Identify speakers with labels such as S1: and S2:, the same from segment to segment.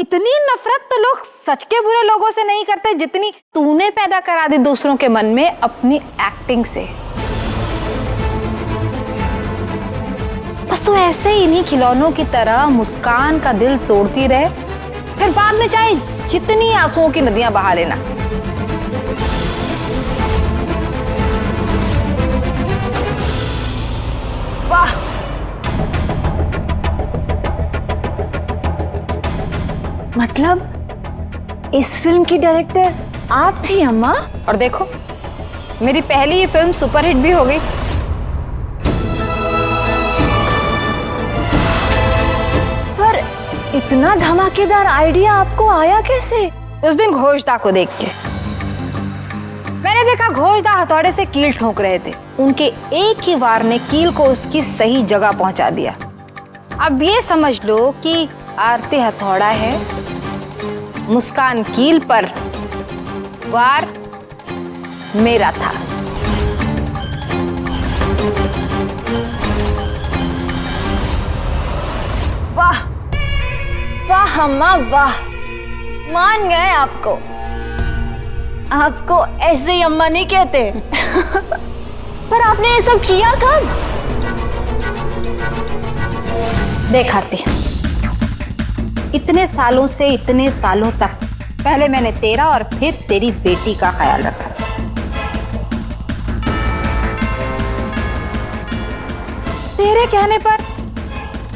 S1: इतनी नफरत तो लोग सच के बुरे लोगों से नहीं करते जितनी तूने पैदा करा दी दूसरों के मन में अपनी एक्टिंग से। बस तू ऐसे ही इन्हीं खिलौनों की तरह मुस्कान का दिल तोड़ती रहे, फिर बाद में चाहे जितनी आंसुओं की नदियां बहा लेना। वाह,
S2: मतलब इस फिल्म की डायरेक्टर आप थी अम्मा?
S1: और देखो मेरी पहली ही फिल्म सुपरहिट भी हो गई।
S2: पर इतना धमाकेदार आइडिया आपको आया कैसे?
S1: उस दिन घोषदा को देख के मैंने देखा घोषदा हथौड़े से कील ठोक रहे थे। उनके एक ही वार ने कील को उसकी सही जगह पहुंचा दिया। अब ये समझ लो कि आरती हथौड़ा है, मुस्कान कील पर, वार मेरा था।
S2: वाह वाह अम्मा वाह, मान गए आपको। आपको ऐसे ही अम्मा नहीं कहते। पर आपने ये सब किया कब?
S1: देख आरती, इतने सालों से इतने सालों तक पहले मैंने तेरा और फिर तेरी बेटी का ख्याल रखा। तेरे कहने पर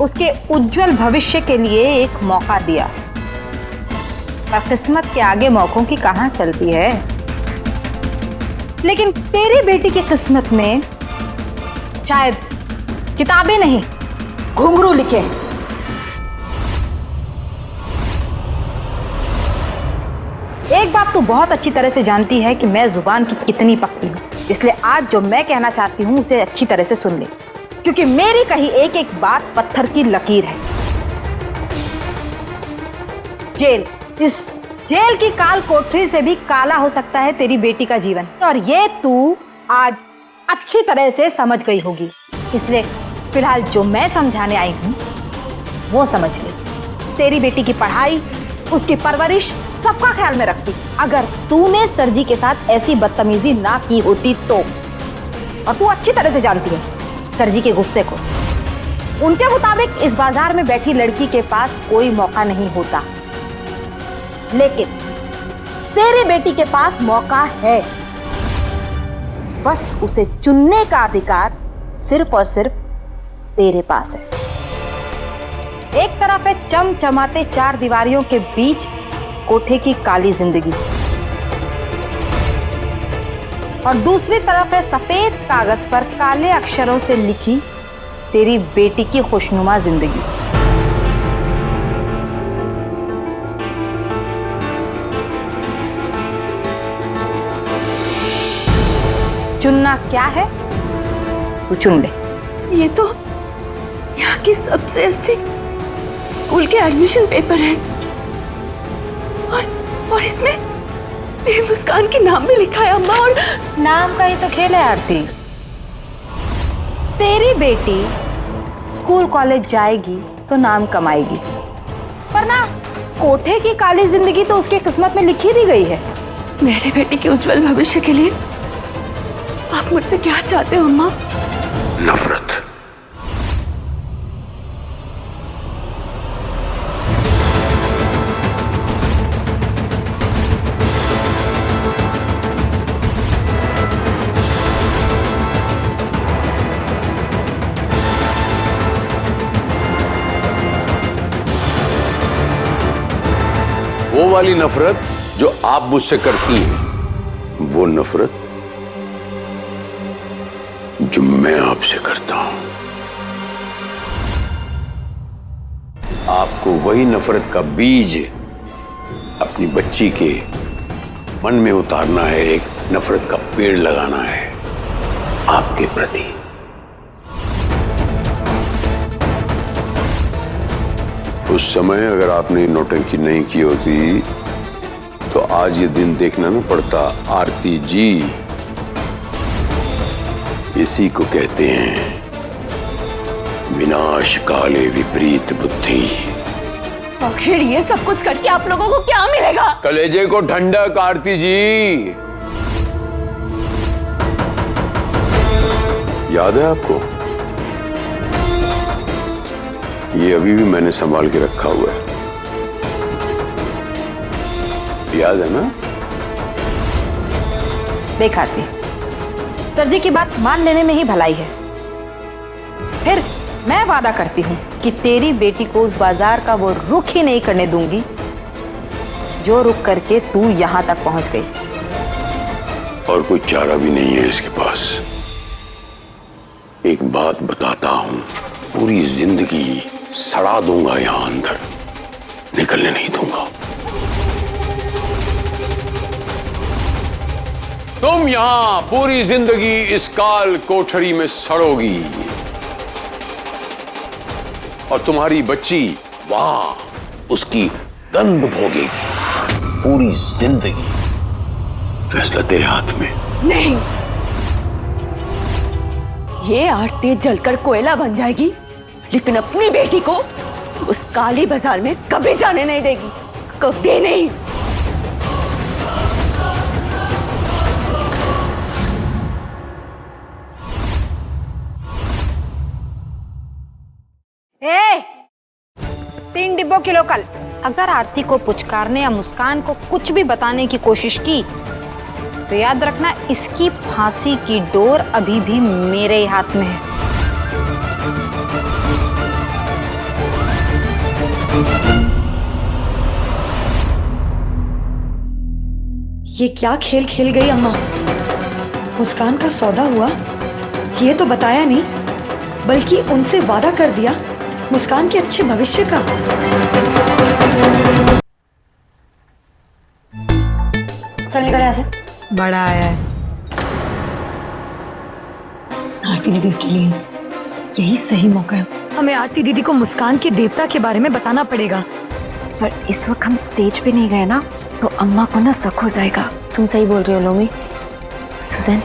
S1: उसके उज्जवल भविष्य के लिए एक मौका दिया। पर किस्मत के आगे मौकों की कहां चलती है। लेकिन तेरी बेटी की किस्मत में शायद किताबें नहीं, घुंघरू लिखे। एक बात तू बहुत अच्छी तरह से जानती है कि मैं जुबान की कितनी पक्की हूं, इसलिए आज जो मैं कहना चाहती हूं उसे अच्छी तरह से सुन ले, क्योंकि मेरी कही एक एक बात पत्थर की लकीर है। जेल, इस जेल की काल कोठरी से भी काला हो सकता है तेरी बेटी का जीवन, और ये तू आज अच्छी तरह से समझ गई होगी। इसलिए फिलहाल जो मैं समझाने आई हूं वो समझ ले। तेरी बेटी की पढ़ाई, उसकी परवरिश सबका ख्याल में रखती। अगर तूने सर जी के साथ ऐसी बदतमीजी ना की होती तो, और तू अच्छी तरह से जानती है सर जी के गुस्से को, उनके मुताबिक इस बाजार में बैठी लड़की के पास कोई मौका नहीं होता। लेकिन तेरी बेटी के पास मौका है, बस उसे चुनने का अधिकार सिर्फ और सिर्फ तेरे पास है। एक तरफ है चमचमाते चार दीवारियों के बीच कोठे की काली जिंदगी, और दूसरी तरफ है सफेद कागज पर काले अक्षरों से लिखी तेरी बेटी की खुशनुमा जिंदगी। चुनना क्या है तू चुन ले।
S3: ये तो यहाँ की सबसे अच्छी स्कूल के एडमिशन पेपर है, और इसमें मेरी मुस्कान के नाम भी लिखा है अम्मा। और
S1: नाम का ही तो खेल है आरती। तेरी बेटी स्कूल कॉलेज जाएगी तो नाम कमाएगी, पर ना कोठे की काली जिंदगी तो उसकी किस्मत में लिखी दी गई है।
S3: मेरे बेटी के उज्जवल भविष्य के लिए आप मुझसे क्या चाहते हो अम्मा?
S4: नफरत। वो वाली नफरत जो आप मुझसे करती हैं, वो नफरत जो मैं आपसे करता हूं। आपको वही नफरत का बीज अपनी बच्ची के मन में उतारना है, एक नफरत का पेड़ लगाना है आपके प्रति। उस समय अगर आपने नौटंकी नहीं की होती तो आज ये दिन देखना ना पड़ता। आरती जी, इसी को कहते हैं विनाश काले विपरीत बुद्धि।
S3: आखिर ये सब कुछ करके आप लोगों को क्या मिलेगा?
S4: कलेजे को ठंडक आरती जी। याद है आपको? ये अभी भी मैंने संभाल के रखा हुआ है, याद है ना?
S1: देख आरती, सर जी की बात मान लेने में ही भलाई है। फिर मैं वादा करती हूँ कि तेरी बेटी को उस बाजार का वो रुख ही नहीं करने दूंगी जो रुक करके तू यहां तक पहुंच गई।
S4: और कोई चारा भी नहीं है इसके पास। एक बात बताता हूं, पूरी जिंदगी सड़ा दूंगा यहां अंदर, निकलने नहीं दूंगा। तुम यहां पूरी जिंदगी इस काल कोठरी में सड़ोगी और तुम्हारी बच्ची वहां उसकी गंध भोगेगी पूरी जिंदगी। फैसला तेरे हाथ में।
S3: नहीं, ये आरती जलकर कोयला बन जाएगी, लेकिन अपनी बेटी को उस काली बाजार में कभी जाने नहीं देगी, कभी नहीं।
S1: ए, 3 डिब्बों की लोकल। अगर आरती को पुचकारने या मुस्कान को कुछ भी बताने की कोशिश की तो याद रखना, इसकी फांसी की डोर अभी भी मेरे ही हाथ में है।
S5: ये क्या खेल खेल गई अम्मा? मुस्कान का सौदा हुआ ये तो बताया नहीं, बल्कि उनसे वादा कर दिया मुस्कान के अच्छे भविष्य का।
S3: चल निकल यहाँ से।
S5: बड़ा आया है आरती दीदी के लिए, यही सही मौका है। हमें आरती दीदी को मुस्कान के देवता के बारे में बताना पड़ेगा।
S6: पर इस वक्त हम स्टेज पे नहीं गए ना, तो अम्मा को ना शक हो जाएगा।
S2: तुम सही बोल रही हो लोमी। सुजैन,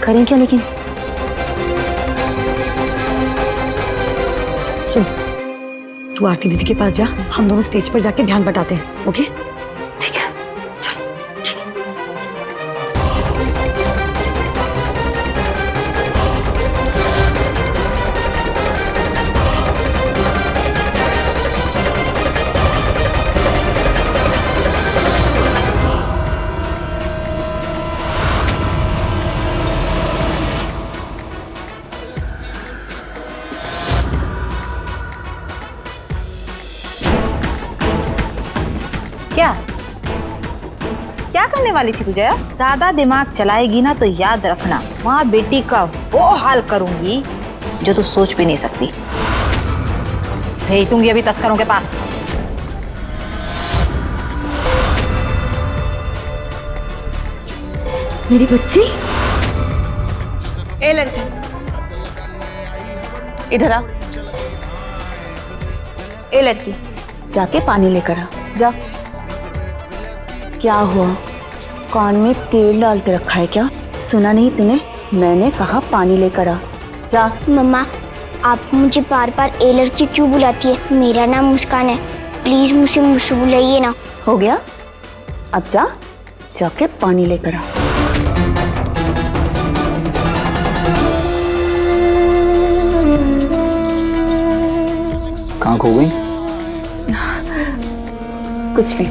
S2: करें क्या लेकिन?
S5: सुन, तू आरती दीदी के पास जा, हम दोनों स्टेज पर जाके ध्यान बटाते हैं। ओके?
S6: ठीक है।
S1: क्या क्या करने वाली थी तुझे? ज्यादा दिमाग चलाएगी ना तो याद रखना, माँ बेटी का वो हाल करूंगी जो तू सोच भी नहीं सकती। भेज दूंगी अभी तस्करों के पास।
S5: मेरी बच्ची,
S2: ए लड़की, इधर आ। ए लड़की,
S6: जाके पानी लेकर आ, जा। क्या हुआ? कान में तेल डाल के रखा है क्या? सुना नहीं तूने? मैंने कहा पानी लेकर आ, जा।
S7: मम्मा, आप मुझे बार बार ए लड़की क्यों बुलाती है? मेरा नाम मुस्कान है, प्लीज मुझसे मुझसे बुलाइए ना।
S6: हो गया, अब जा, जाके पानी लेकर आ।
S8: कहाँ खो गई?
S6: कुछ नहीं।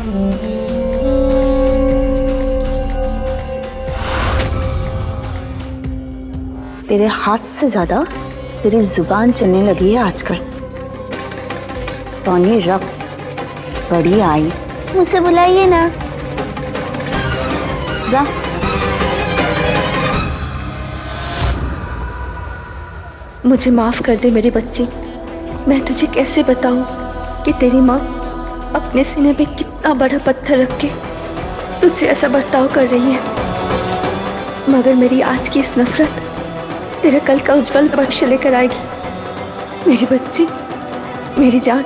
S6: तेरे हाथ से ज्यादा तेरी जुबान चलने लगी है आजकल। पानी रख, बड़ी आई।
S7: मुझसे बुलाइए ना।
S6: जा।
S3: मुझे माफ कर दे मेरी बच्ची। मैं तुझे कैसे बताऊं कि तेरी माँ अपने सीने पे कितना बड़ा पत्थर रख के तुझसे ऐसा बर्ताव कर रही है। मगर मेरी आज की इस नफरत तेरे कल का उज्जवल भविष्य लेकर आएगी। मेरी बच्ची, मेरी जान।